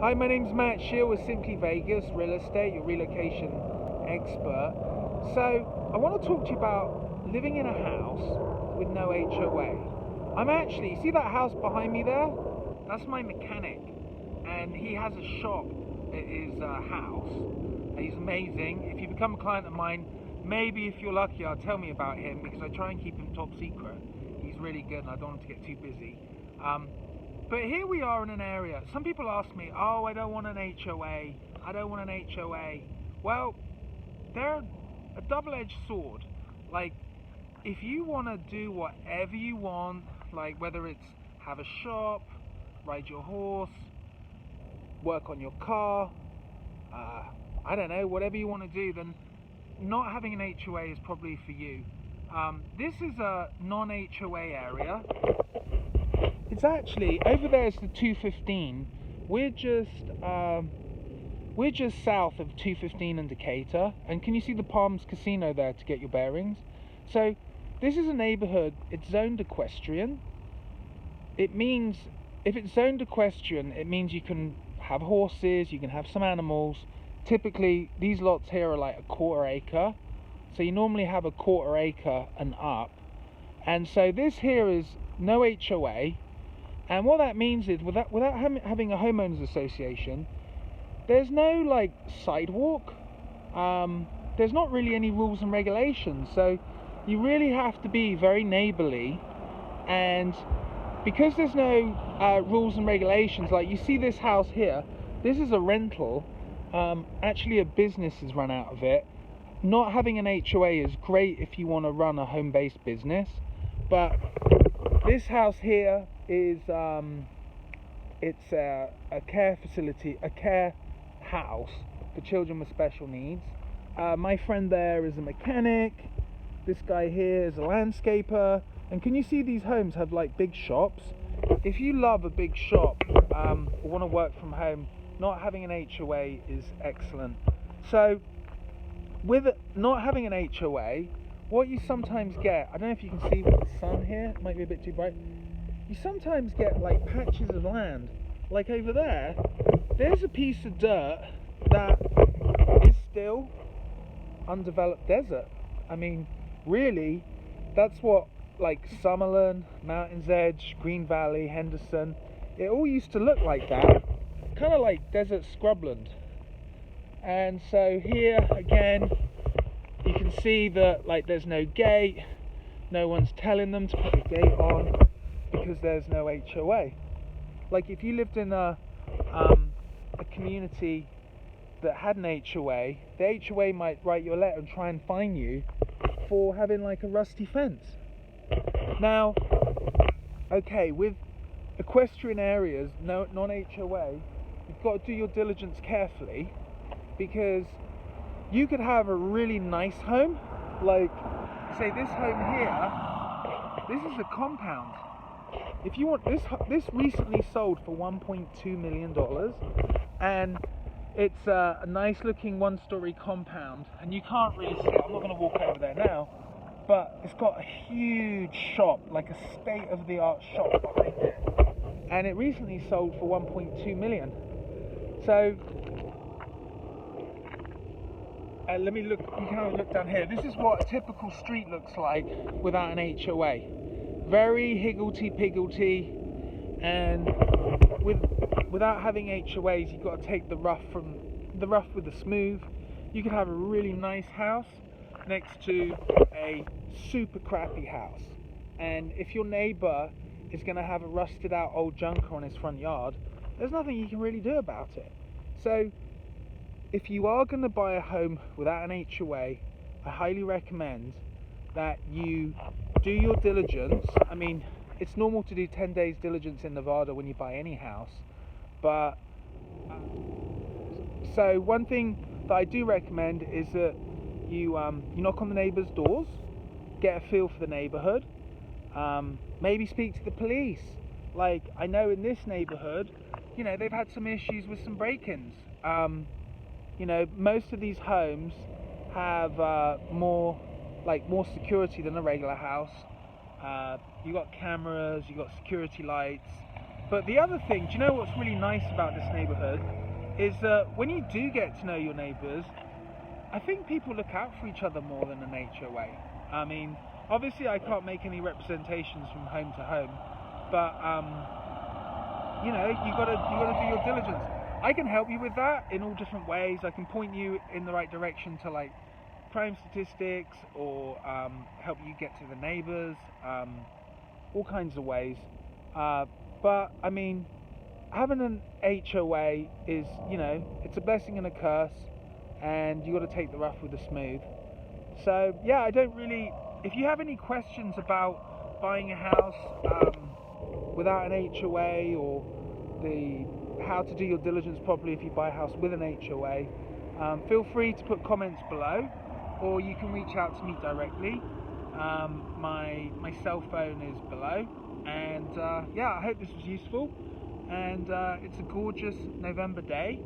Hi, my name's Matt Shield with Simply Vegas Real Estate, your relocation expert. So, I want to talk to you about living in a house with no HOA. I'm actually, see that house behind me there? That's my mechanic, and he has a shop at his house. He's amazing. If you become a client of mine, maybe if you're lucky, I'll tell me about him, because I try and keep him top secret. He's really good, and I don't want him to get too busy. But here we are in an area. Some people ask me, oh, I don't want an HOA. I don't want an HOA. Well, they're a double-edged sword. Like, if you want to do whatever you want, like whether it's have a shop, ride your horse, work on your car, I don't know, whatever you want to do, then not having an HOA is probably for you. This is a non-HOA area. It's actually, over there is the 215. We're just south of 215 in Decatur, and can you see the Palms Casino there to get your bearings? So this is a neighborhood. It's zoned equestrian. It means, if it's zoned equestrian, it means you can have horses, you can have some animals. Typically these lots here are like a quarter acre, so you normally have a quarter acre and up. And so this here is no HOA. And what that means is, without having a homeowners association, there's no like sidewalk. There's not really any rules and regulations. So you really have to be very neighborly. And because there's no rules and regulations, like you see this house here, this is a rental. Actually, a business has run out of it. Not having an HOA is great if you want to run a home-based business, but this house here is it's a care facility, a care house for children with special needs. My friend there is a mechanic. This guy here is a landscaper. And can you see these homes have like big shops? If you love a big shop or want to work from home, not having an HOA is excellent. So with not having an HOA, what you sometimes get, I don't know if you can see with the sun here, it might be a bit too bright, you sometimes get like patches of land, like over there, there's a piece of dirt that is still undeveloped desert. I mean, really, that's what like Summerlin, Mountain's Edge, Green Valley, Henderson, it all used to look like that, kind of like desert scrubland. And so here again, you can see that like there's no gate, no one's telling them to put a gate on because there's no HOA. Like if you lived in a community that had an HOA, the HOA might write you a letter and try and fine you for having like a rusty fence. Now, okay, with equestrian areas, non-HOA, you've got to do your diligence carefully, because you could have a really nice home, like say this home here, this is a compound. If you want this recently sold for $1.2 million, and it's a nice looking one-story compound, and you can't really see it. I'm not going to walk over there now, but it's got a huge shop, like a state-of-the-art shop behind it, and it recently sold for 1.2 million. So let me look, you can have a look down here. This is what a typical street looks like without an HOA. Very higgledy-piggledy, and without having HOAs, you've got to take the rough with the smooth. You could have a really nice house next to a super crappy house, and if your neighbor is going to have a rusted out old junker on his front yard, there's nothing you can really do about it. So if you are going to buy a home without an HOA, I highly recommend that you do your diligence. I mean, it's normal to do 10 days diligence in Nevada when you buy any house, but so one thing that I do recommend is that you knock on the neighbors' doors, get a feel for the neighborhood, maybe speak to the police. Like, I know in this neighborhood, you know, they've had some issues with some break-ins. You know, most of these homes have more security than a regular house. You got cameras, you got security lights, But the other thing, do you know what's really nice about this neighbourhood is that when you do get to know your neighbours, I think people look out for each other more than an HOA. I mean, obviously I can't make any representations from home to home, but you know, you gotta do your diligence. I can help you with that in all different ways. I can point you in the right direction to like crime statistics, or help you get to the neighbours, all kinds of ways. But I mean, having an HOA is, you know, it's a blessing and a curse, and you got to take the rough with the smooth. So yeah, I don't really. If you have any questions about buying a house without an HOA, or how to do your diligence properly if you buy a house with an HOA, feel free to put comments below, or you can reach out to me directly. My cell phone is below, and yeah, I hope this was useful. And it's a gorgeous November day.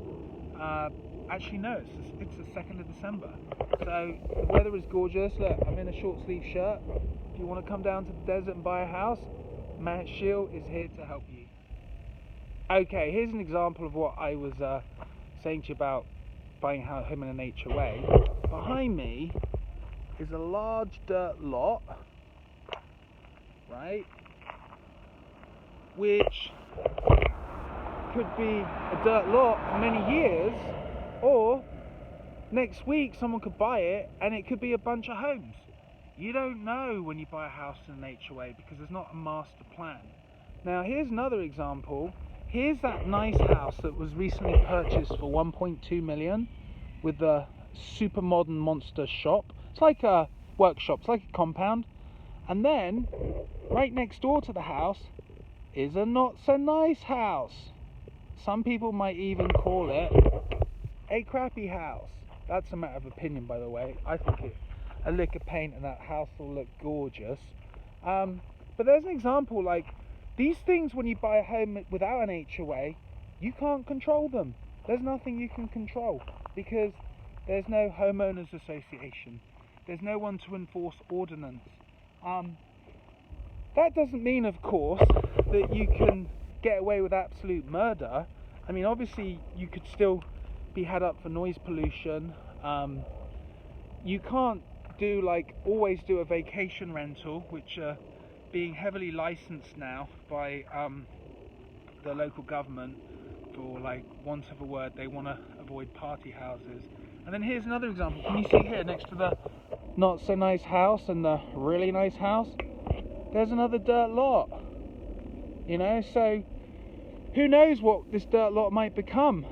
Actually no, it's the 2nd of December, so the weather is gorgeous. Look, I'm in a short sleeve shirt. If you want to come down to the desert and buy a house, Matt Shield is here to help you. Okay, here's an example of what I was saying to you about buying a home in an HOA. Behind me is a large dirt lot, right, which could be a dirt lot for many years, or next week someone could buy it and it could be a bunch of homes. You don't know when you buy a house in an HOA because there's not a master plan. Now here's another example. Here's that nice house that was recently purchased for 1.2 million with the super modern monster shop. It's like a workshop, it's like a compound. And then right next door to the house is a not so nice house. Some people might even call it a crappy house. That's a matter of opinion, by the way. I think a lick of paint and that house will look gorgeous. But there's an example. Like, these things, when you buy a home without an HOA, you can't control them. There's nothing you can control because there's no homeowners association. There's no one to enforce ordinance. That doesn't mean, of course, that you can get away with absolute murder. I mean, obviously you could still be had up for noise pollution. You can't always do a vacation rental, which are being heavily licensed now by the local government for, like, want of a word, they want to avoid party houses. And then here's another example. Can you see here next to the not so nice house and the really nice house, there's another dirt lot, you know? So who knows what this dirt lot might become.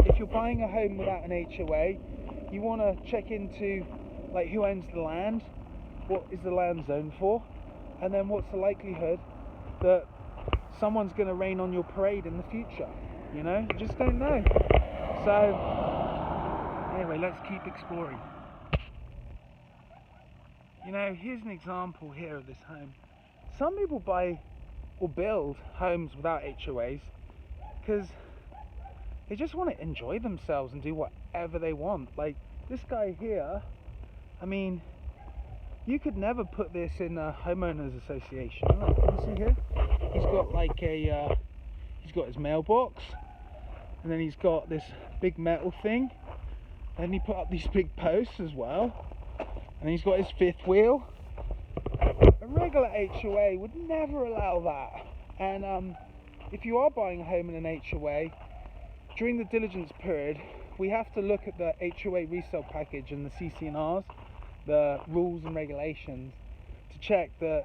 If you're buying a home without an HOA, you want to check into, like, who owns the land, what is the land zoned for, and then what's the likelihood that someone's going to rain on your parade in the future. You know, you just don't know. So anyway, let's keep exploring. You know, here's an example here of this home. Some people buy or build homes without HOAs because they just want to enjoy themselves and do whatever they want. Like this guy here, I mean, you could never put this in a homeowners association. Look, can you see here? He's got like he's got his mailbox, and then he's got this big metal thing, and he put up these big posts as well, and he's got his fifth wheel. A regular HOA would never allow that. And if you are buying a home in an HOA, during the diligence period, we have to look at the HOA resale package and the CC&Rs, the rules and regulations, to check that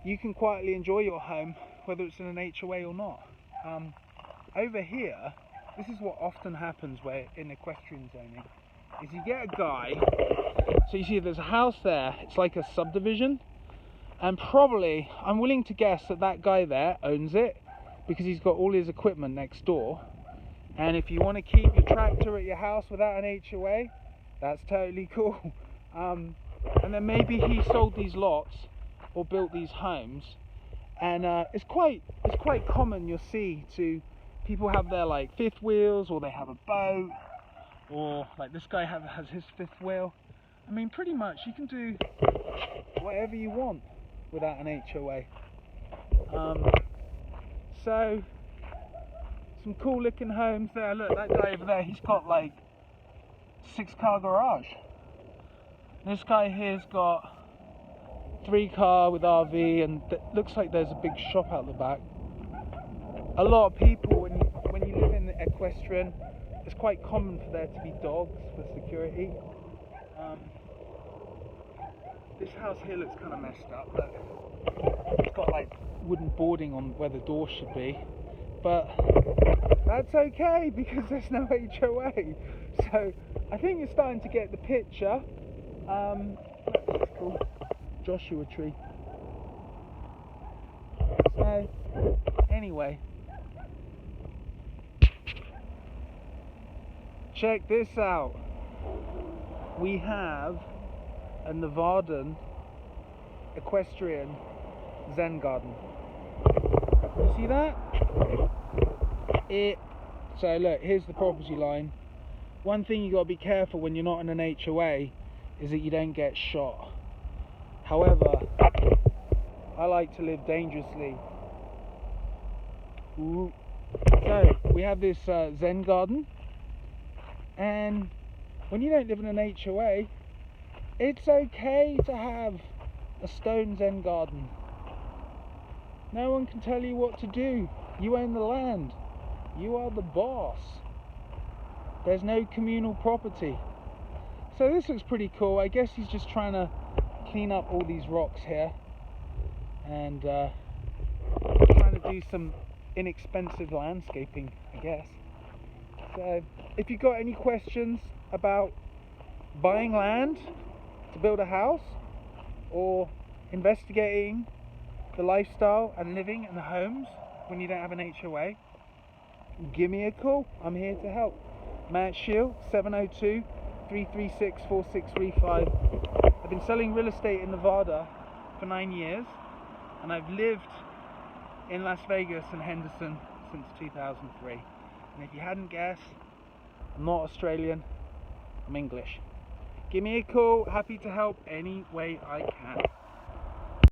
you can quietly enjoy your home whether it's in an HOA or not. Over here, this is what often happens where in equestrian zoning, is you get a guy, so you see there's a house there, it's like a subdivision, and probably, I'm willing to guess that that guy there owns it because he's got all his equipment next door. And if you want to keep your tractor at your house without an HOA, that's totally cool. And then maybe he sold these lots or built these homes, and it's quite common, you'll see, to people have their like fifth wheels, or they have a boat, or like this guy has his fifth wheel. I mean, pretty much you can do whatever you want without an HOA. So some cool looking homes there. Look, that guy over there, he's got like 6-car garage. This guy here's got 3-car with RV, and looks like there's a big shop out the back. A lot of people, when you live in equestrian, it's quite common for there to be dogs for security. This house here looks kind of messed up, but it's got like wooden boarding on where the door should be. But that's okay because there's no HOA. So I think you're starting to get the picture. This is cool. Joshua tree. So anyway, check this out. We have a Nevadan equestrian Zen garden. You see that? So look, here's the property line. One thing you got to be careful when you're not in an HOA is that you don't get shot. However, I like to live dangerously. Ooh. So we have this Zen garden, and when you don't live in an HOA, it's okay to have a stone Zen garden. No one can tell you what to do. You own the land. You are the boss. There's no communal property. So this looks pretty cool. I guess he's just trying to clean up all these rocks here and trying to do some inexpensive landscaping, I guess. So if you've got any questions about buying land to build a house, or investigating the lifestyle and living in the homes when you don't have an HOA, give me a call. I'm here to help. Matt Shield, 702-336-4635. I've been selling real estate in Nevada for 9 years, and I've lived in Las Vegas and Henderson since 2003. And if you hadn't guessed, I'm not Australian, I'm English. Give me a call, happy to help any way I can.